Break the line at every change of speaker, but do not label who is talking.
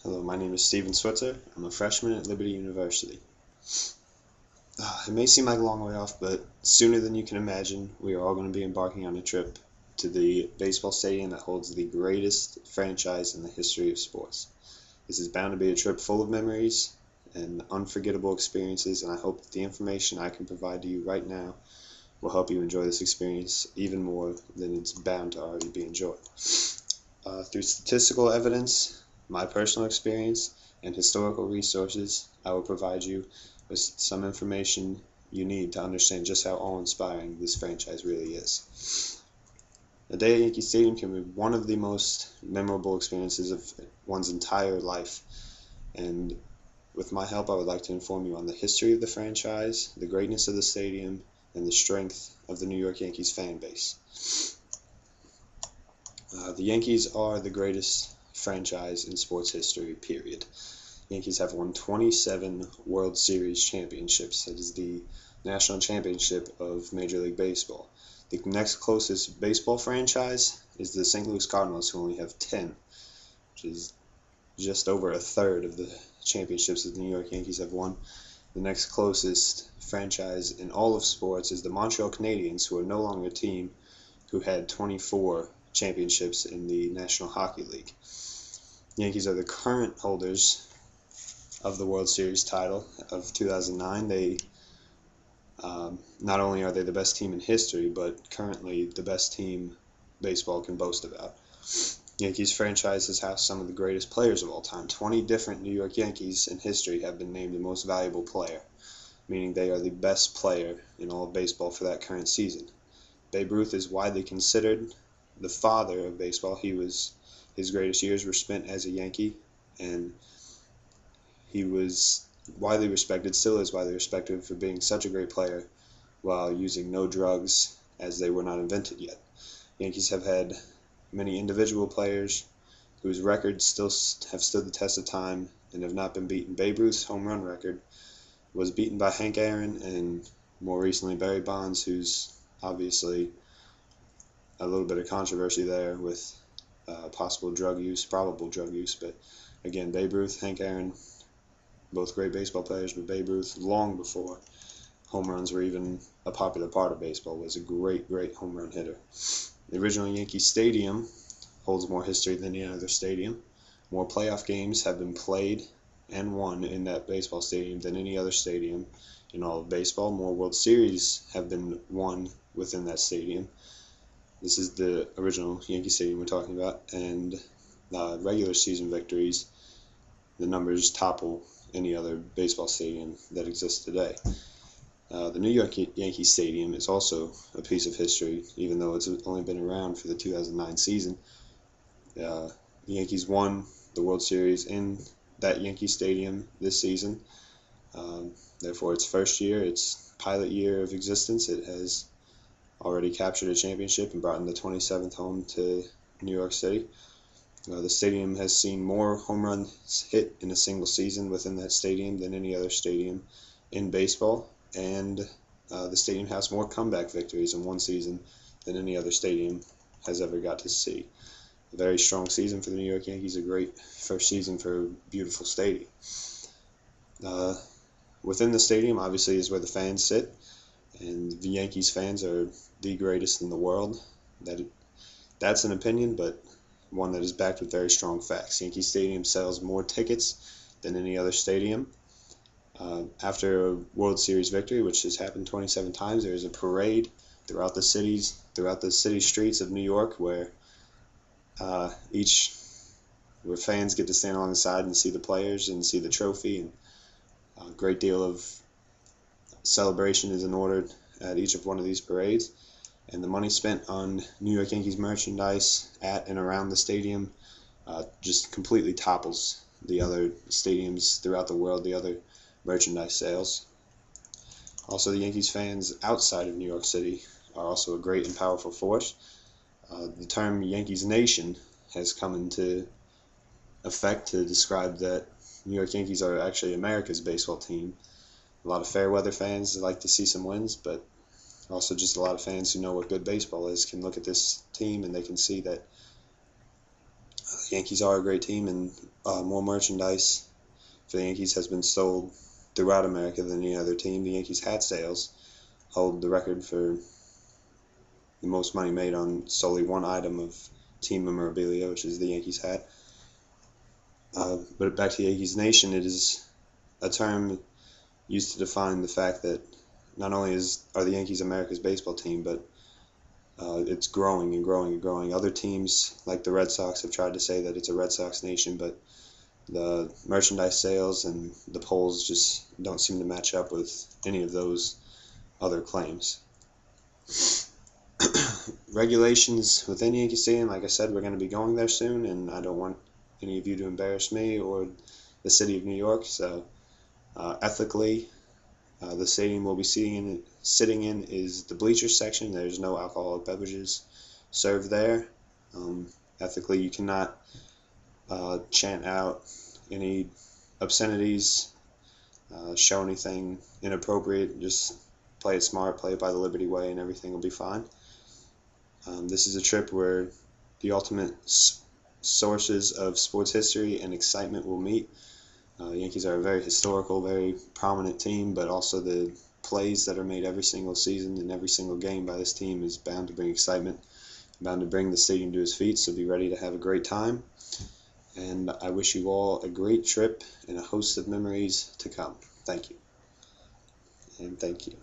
Hello, my name is Steven Switzer. I'm a freshman at Liberty University. It may seem like a long way off, but sooner than you can imagine, we are all going to be embarking on a trip to the baseball stadium that holds the greatest franchise in the history of sports. This is bound to be a trip full of memories and unforgettable experiences, and I hope that the information I can provide to you right now will help you enjoy this experience even more than it's bound to already be enjoyed. Through statistical evidence, my personal experience, and historical resources, I will provide you with some information you need to understand just how awe-inspiring this franchise really is. A day at Yankee Stadium can be one of the most memorable experiences of one's entire life, and with my help I would like to inform you on the history of the franchise, the greatness of the stadium, and the strength of the New York Yankees fan base. The Yankees are the greatest franchise in sports history, period. The Yankees have won 27 World Series championships. That is the national championship of Major League Baseball. The next closest baseball franchise is the St. Louis Cardinals, who only have 10, which is just over a third of the championships that the New York Yankees have won. The next closest franchise in all of sports is the Montreal Canadiens, who are no longer a team, who had 24 championships in the National Hockey League. The Yankees are the current holders of the World Series title of 2009. They not only are they the best team in history, but currently the best team baseball can boast about. Yankees franchise has housed some of the greatest players of all time. 20 different New York Yankees in history have been named the most valuable player, meaning they are the best player in all of baseball for that current season. Babe Ruth is widely considered the father of baseball. His greatest years were spent as a Yankee, and he was widely respected, still is widely respected, for being such a great player while using no drugs, as they were not invented yet. Yankees have had many individual players whose records still have stood the test of time and have not been beaten. Babe Ruth's home run record was beaten by Hank Aaron and more recently Barry Bonds, who's obviously a little bit of controversy there with probable drug use, but again, Babe Ruth, Hank Aaron, both great baseball players, but Babe Ruth, long before home runs were even a popular part of baseball, was a great home run hitter. The original Yankee Stadium holds more history than any other stadium. More playoff games have been played and won in that baseball stadium than any other stadium in all of baseball. More World Series have been won within that stadium. This is the original Yankee Stadium we're talking about, and regular season victories, the numbers topple any other baseball stadium that exists today. The New York Yankee Stadium is also a piece of history, even though it's only been around for the 2009 season. The Yankees won the World Series in that Yankee Stadium this season. Therefore, its first year, its pilot year of existence, it has already captured a championship and brought in the 27th home to New York City. The stadium has seen more home runs hit in a single season within that stadium than any other stadium in baseball, and the stadium has more comeback victories in one season than any other stadium has ever got to see. A very strong season for the New York Yankees, a great first season for a beautiful stadium. Within the stadium, obviously, is where the fans sit, and the Yankees fans are the greatest in the world. That's an opinion, but one that is backed with very strong facts. Yankee Stadium sells more tickets than any other stadium. After a World Series victory, which has happened 27 times, there is a parade throughout the city streets of New York where fans get to stand along the side and see the players and see the trophy, and a great deal of celebration is in order at each of one of these parades. And the money spent on New York Yankees merchandise at and around the stadium just completely topples the other stadiums throughout the world, the other merchandise sales. Also, the Yankees fans outside of New York City are also a great and powerful force. The term Yankees Nation has come into effect to describe that New York Yankees are actually America's baseball team. A lot of fair weather fans like to see some wins, but also just a lot of fans who know what good baseball is can look at this team and they can see that Yankees are a great team, and more merchandise for the Yankees has been sold throughout America than any other team. The Yankees hat sales hold the record for the most money made on solely one item of team memorabilia, which is the Yankees hat. But back to Yankees Nation, it is a term used to define the fact that not only are the Yankees America's baseball team, but it's growing and growing and growing. Other teams, like the Red Sox, have tried to say that it's a Red Sox nation, but the merchandise sales and the polls just don't seem to match up with any of those other claims. Regulations within Yankee Stadium, like I said, we're going to be going there soon, and I don't want any of you to embarrass me or the city of New York, so ethically, the stadium we'll be sitting in is the bleachers section. There's no alcoholic beverages served there. Ethically, you cannot chant out any obscenities, show anything inappropriate. Just play it smart, play it by the Liberty Way, and everything will be fine. This is a trip where the ultimate sources of sports history and excitement will meet. The Yankees are a very historical, very prominent team, but also the plays that are made every single season and every single game by this team is bound to bring excitement, bound to bring the stadium to its feet, so be ready to have a great time. And I wish you all a great trip and a host of memories to come. Thank you. And thank you.